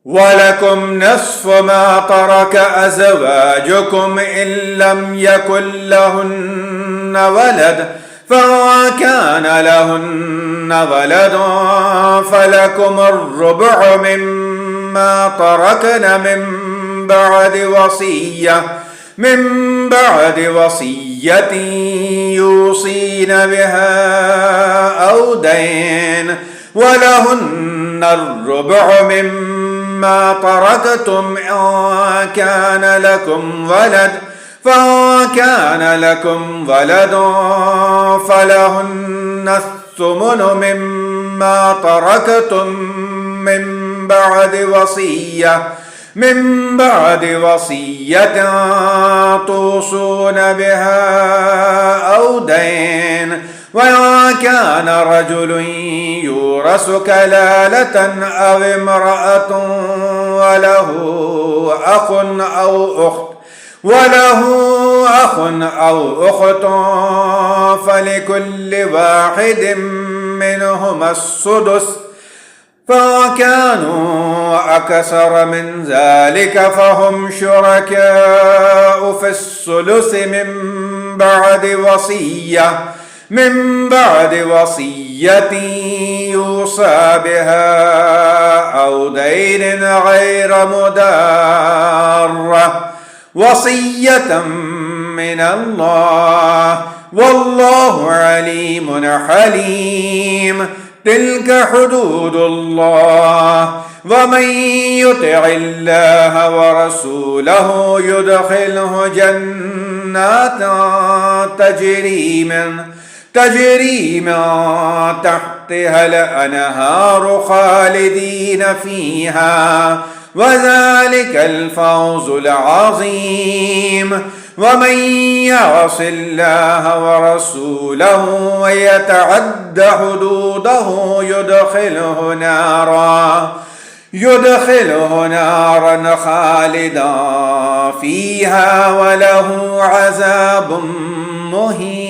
ولكم نصف ما ترك أزواجكم إن لم يكن لهن ولد، فإن كان لهن ولد فلكم الربع مما تركن من بعد وصية يوصين بها أو دين، ولهن الربع مما تركتم إن كان لكم ولد، فإن كان لكم ولد فلهن الثمن مما تركتم من بعد وصية توصون بها أو دين، وإن كان رجل يورث كلالة أو امرأة وله أخ أو أخت فلكل واحد منهما السدس، فكانوا أكثر من ذلك فهم شركاء في الثلث من بعد وصية يوصى بها أو دين غير مضارة، وصية من الله، والله عليم حليم. تلك حدود الله، ومن يطع الله ورسوله يدخله جنات تجري من تحتها الأنهار خالدين فيها، وذلك الفوز العظيم. ومن يعص الله ورسوله ويتعد حدوده يدخله نارا خالدا فيها وله عذاب مهين.